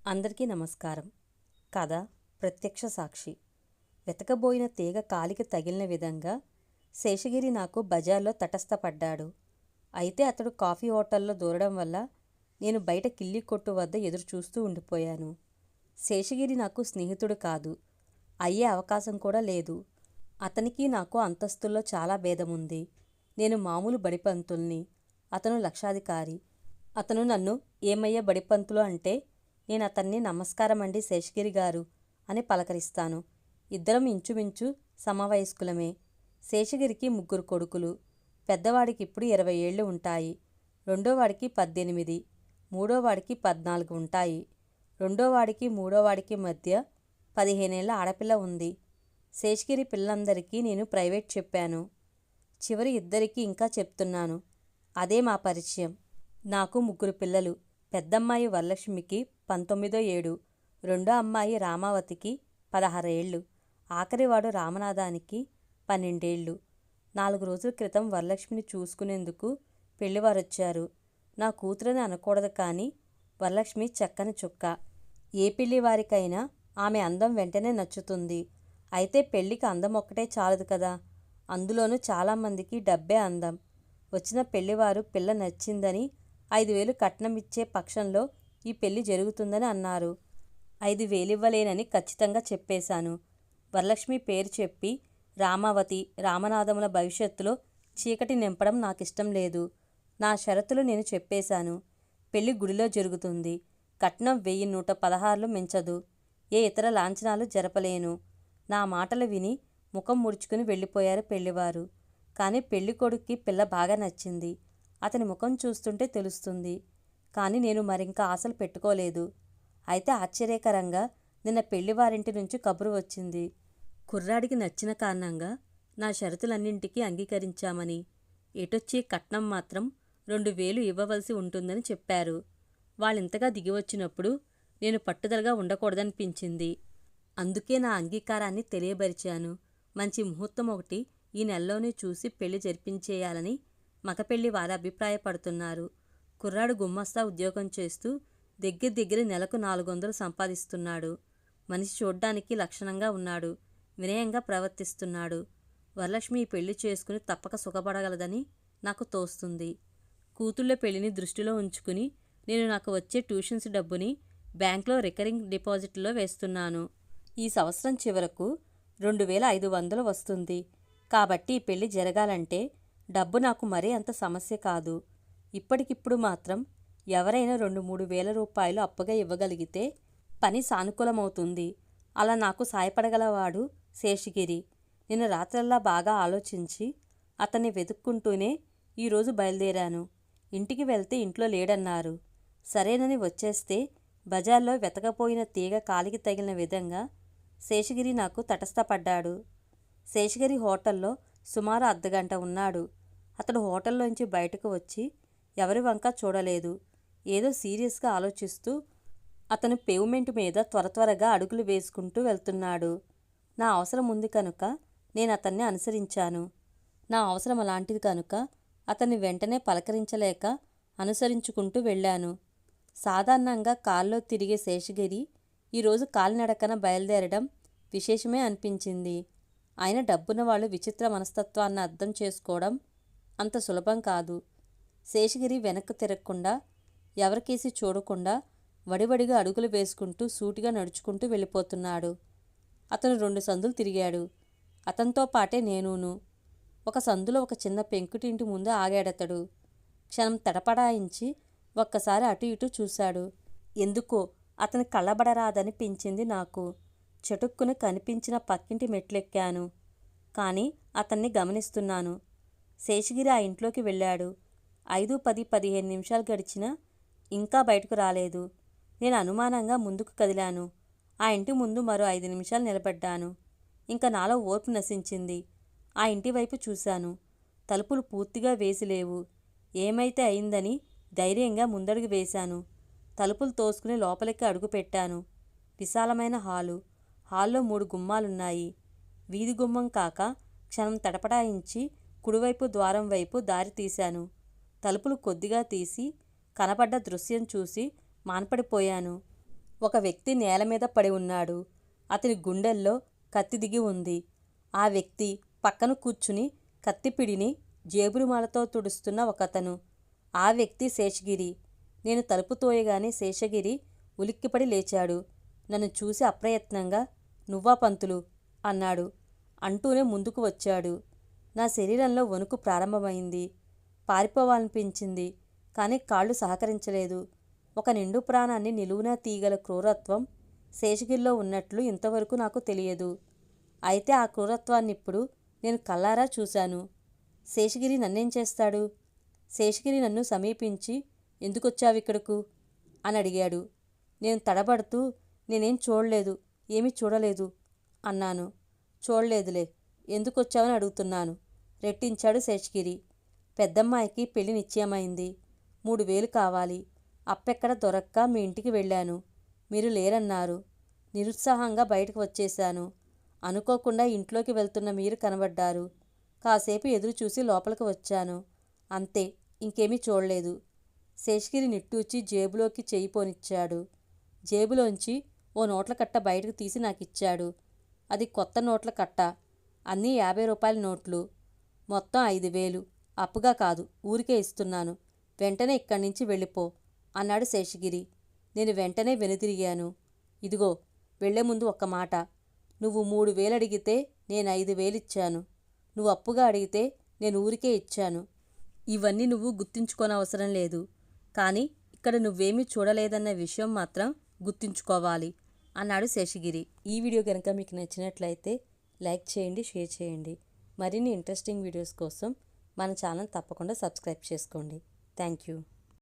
అందరికీ నమస్కారం. కథ ప్రత్యక్ష సాక్షి. వెతకబోయిన తీగ కాలికి తగిలిన విధంగా శేషగిరి నాకు బజార్లో తటస్థపడ్డాడు. అయితే అతడు కాఫీ హోటల్లో దూరడం వల్ల నేను బయట కిల్లి కొట్టు వద్ద ఎదురు చూస్తూ ఉండిపోయాను. శేషగిరి నాకు స్నేహితుడు కాదు, అయ్యే అవకాశం కూడా లేదు. అతనికి నాకు అంతస్తుల్లో చాలా భేదముంది. నేను మామూలు బడిపంతుల్ని, అతను లక్షాధికారి. అతను నన్ను ఏమయ్యా బడిపంతులు అంటే నేను అతన్ని నమస్కారమండి శేషగిరి గారు అని పలకరిస్తాను. ఇద్దరం ఇంచుమించు సమవయస్కులమే. శేషగిరికి 3 కొడుకులు. పెద్దవాడికి ఇప్పుడు 20 ఏళ్ళు ఉంటాయి. రెండోవాడికి 18, మూడోవాడికి 14 ఉంటాయి. రెండోవాడికి మూడోవాడికి మధ్య 15 ఏళ్ల ఆడపిల్ల ఉంది. శేషగిరి పిల్లలందరికీ నేను ప్రైవేట్ చెప్పాను. చివరి ఇద్దరికి ఇంకా చెప్తున్నాను. అదే మా పరిచయం. నాకు 3 పిల్లలు. పెద్దమ్మాయి వరలక్ష్మికి 19వ ఏడు, రెండో అమ్మాయి రామావతికి 16 ఏళ్ళు, ఆఖరివాడు రామనాథానికి 12 ఏళ్ళు. 4 రోజుల క్రితం వరలక్ష్మిని చూసుకునేందుకు పెళ్లివారొచ్చారు. నా కూతురని అనకూడదు కానీ వరలక్ష్మి చక్కని చుక్క. ఏ పెళ్లివారికైనా ఆమె అందం వెంటనే నచ్చుతుంది. అయితే పెళ్లికి అందం ఒక్కటే చాలదు కదా, అందులోనూ చాలామందికి డబ్బే అందం. వచ్చిన పెళ్లివారు పిల్ల నచ్చిందని 5,000 కట్నం ఇచ్చే పక్షంలో ఈ పెళ్లి జరుగుతుందని అన్నారు. 5,000 ఇవ్వలేనని ఖచ్చితంగా చెప్పేశాను. వరలక్ష్మి పేరు చెప్పి రామావతి, రామనాథముల భవిష్యత్తులో చీకటి నింపడం నాకిష్టం లేదు. నా షరతులు నేను చెప్పేశాను. పెళ్లి గుడిలో జరుగుతుంది. కట్నం 1,116 మించదు. ఏ ఇతర లాంఛనాలు జరపలేను. నా మాటలు విని ముఖం ముడుచుకుని వెళ్ళిపోయారు పెళ్లివారు. కానీ పెళ్ళికొడుక్కి పిల్ల బాగా నచ్చింది. అతని ముఖం చూస్తుంటే తెలుస్తుంది. కానీ నేను మరింక ఆశలు పెట్టుకోలేదు. అయితే ఆశ్చర్యకరంగా నిన్న పెళ్లివారింటి నుంచి కబురు వచ్చింది. కుర్రాడికి నచ్చిన కారణంగా నా షరతులన్నింటికీ అంగీకరించామని, ఎటొచ్చి కట్నం మాత్రం 2,000 ఇవ్వవలసి ఉంటుందని చెప్పారు. వాళ్ళింతగా దిగివచ్చినప్పుడు నేను పట్టుదలగా ఉండకూడదనిపించింది. అందుకే నా అంగీకారాన్ని తెలియబరిచాను. మంచి ముహూర్తం ఒకటి ఈ నెలలోనే చూసి పెళ్లి జరిపించేయాలని మగపెళ్లి వారు అభిప్రాయపడుతున్నారు. కుర్రాడు గుమ్మస్తా ఉద్యోగం చేస్తూ దగ్గర నెలకు 400 సంపాదిస్తున్నాడు. మనిషి చూడ్డానికి లక్షణంగా ఉన్నాడు. వినయంగా ప్రవర్తిస్తున్నాడు. వరలక్ష్మి ఈ పెళ్లి చేసుకుని తప్పక సుఖపడగలదని నాకు తోస్తుంది. కూతుళ్ళ పెళ్లిని దృష్టిలో ఉంచుకుని నేను నాకు వచ్చే ట్యూషన్స్ డబ్బుని బ్యాంక్లో రికరింగ్ డిపాజిట్లో వేస్తున్నాను. ఈ సంవత్సరం చివరకు 2,500 వస్తుంది. కాబట్టి ఈ పెళ్లి జరగాలంటే డబ్బు నాకు మరీ అంత సమస్య కాదు. ఇప్పటికిప్పుడు మాత్రం ఎవరైనా 2-3 వేల రూపాయలు అప్పుగా ఇవ్వగలిగితే పని సానుకూలమవుతుంది. అలా నాకు సాయపడగలవాడు శేషగిరి. నిన్న రాత్రల్లా బాగా ఆలోచించి అతన్ని వెతుక్కుంటూనే ఈరోజు బయలుదేరాను. ఇంటికి వెళ్తే ఇంట్లో లేడన్నారు. సరేనని వచ్చేస్తే బజార్లో వెతకపోయిన తీగ కాలికి తగిలిన విధంగా శేషగిరి నాకు తటస్థపడ్డాడు. శేషగిరి హోటల్లో సుమారు అర్ధగంట ఉన్నాడు. అతడు హోటల్లోంచి బయటకు వచ్చి ఎవరి వంక చూడలేదు. ఏదో సీరియస్గా ఆలోచిస్తూ అతను పేవ్మెంట్ మీద త్వరగా అడుగులు వేసుకుంటూ వెళ్తున్నాడు. నా అవసరం ఉంది కనుక నేను అతన్ని అనుసరించాను. నా అవసరం అలాంటిది కనుక అతన్ని వెంటనే పలకరించలేక అనుసరించుకుంటూ వెళ్ళాను. సాధారణంగా కాల్లో తిరిగే శేషగిరి ఈరోజు కాలినడకన బయలుదేరడం విశేషమే అనిపించింది. ఆయన డబ్బున్న వాళ్ళు విచిత్ర మనస్తత్వాన్ని అర్థం చేసుకోవడం అంత సులభం కాదు. శేషగిరి వెనక్కు తిరగకుండా, ఎవరికేసి చూడకుండా వడివడిగా అడుగులు వేసుకుంటూ సూటిగా నడుచుకుంటూ వెళ్ళిపోతున్నాడు. అతను 2 సందులు తిరిగాడు. అతనితో పాటే నేనూను. ఒక సందులో ఒక చిన్న పెంకుటింటి ముందు ఆగాడతడు. క్షణం తడపడాయించి ఒక్కసారి అటు ఇటు చూశాడు. ఎందుకో అతని కళ్ళబడరాదనిపించింది నాకు. చటుక్కున కనిపించిన పక్కింటి మెట్లెక్కాను. కానీ అతన్ని గమనిస్తున్నాను. శేషగిరి ఆ ఇంట్లోకి వెళ్ళాడు. 5, 10, 15 నిమిషాలు గడిచినా ఇంకా బయటకు రాలేదు. నేను అనుమానంగా ముందుకు కదిలాను. ఆ ఇంటి ముందు మరో 5 నిమిషాలు నిలబడ్డాను. ఇంకా నాలో ఓర్పు నశించింది. ఆ ఇంటి వైపు చూశాను. తలుపులు పూర్తిగా వేసిలేవు. ఏమైతే అయిందని ధైర్యంగా ముందడుగు వేశాను. తలుపులు తోసుకుని లోపలికి అడుగు పెట్టాను. విశాలమైన హాల్లో 3 గుమ్మాలున్నాయి. వీధి గుమ్మం కాక క్షణం తడపడాయించి కుడివైపు ద్వారం వైపు దారి తీశాను. తలుపులు కొద్దిగా తీసి కనపడ్డ దృశ్యం చూసి మాన్పడిపోయాను. ఒక వ్యక్తి నేల మీద పడి ఉన్నాడు. అతని గుండెల్లో కత్తి దిగి ఉంది. ఆ వ్యక్తి పక్కన కూర్చుని కత్తిపిడిని జేబురుమాలతో తుడుస్తున్న ఒకతను. ఆ వ్యక్తి శేషగిరి. నేను తలుపు తోయగానే శేషగిరి ఉలిక్కిపడి లేచాడు. నన్ను చూసి అప్రయత్నంగా "నువ్వా పంతులు" అన్నాడు. అంటూనే ముందుకు వచ్చాడు. నా శరీరంలో వణుకు ప్రారంభమైంది. పారిపోవాలనిపించింది. కానీ కాళ్ళు సహకరించలేదు. ఒక నిండు ప్రాణాన్ని నిలువునా తీయగల క్రూరత్వం శేషగిరిలో ఉన్నట్లు ఇంతవరకు నాకు తెలియదు. అయితే ఆ క్రూరత్వాన్నిప్పుడు నేను కళ్ళారా చూశాను. శేషగిరి నన్నేం చేస్తాడు? శేషగిరి నన్ను సమీపించి "ఎందుకొచ్చావిక్కడకు" అని అడిగాడు. నేను తడబడుతూ "నేనేం చూడలేదు, ఏమీ చూడలేదు" అన్నాను. "చూడలేదులే, ఎందుకొచ్చావని అడుగుతున్నాను" రెట్టించాడు శేషగిరి. "పెద్దమ్మాయికి పెళ్లి నిశ్చయమైంది. 3000 కావాలి. అప్పెక్కడ దొరక్క మీ ఇంటికి వెళ్ళాను. మీరు లేరన్నారు. నిరుత్సాహంగా బయటకు వచ్చేశాను. అనుకోకుండా ఇంట్లోకి వెళ్తున్న మీరు కనబడ్డారు. కాసేపు ఎదురు చూసి లోపలికి వచ్చాను. అంతే, ఇంకేమీ చూడలేదు." శేషగిరి నిట్టూర్చి జేబులోకి చెయ్యి పోనిచ్చాడు. జేబులోంచి ఓ నోట్ల కట్ట బయటకు తీసి నాకిచ్చాడు. అది కొత్త నోట్ల కట్ట. అన్నీ 50 రూపాయల నోట్లు. మొత్తం 5000. అప్పుగా కాదు, ఊరికే ఇస్తున్నాను. వెంటనే ఇక్కడి నుంచి వెళ్ళిపో అన్నాడు శేషగిరి. నేను వెంటనే వెనుదిరిగాను. "ఇదిగో, వెళ్లే ముందు ఒక్క మాట. నువ్వు 3000 అడిగితే నేను 5000 ఇచ్చాను. నువ్వు అప్పుగా అడిగితే నేను ఊరికే ఇచ్చాను. ఇవన్నీ నువ్వు గుర్తుంచుకోనవసరం లేదు. కానీ ఇక్కడ నువ్వేమీ చూడలేదన్న విషయం మాత్రం గుర్తుంచుకోవాలి" అన్నాడు శేషగిరి. ఈ వీడియో కనుక మీకు నచ్చినట్లయితే లైక్ చేయండి, షేర్ చేయండి. మరిన్ని ఇంట్రెస్టింగ్ వీడియోస్ కోసం మన ఛానల్ తప్పకుండా సబ్స్క్రైబ్ చేసుకోండి. Thank you.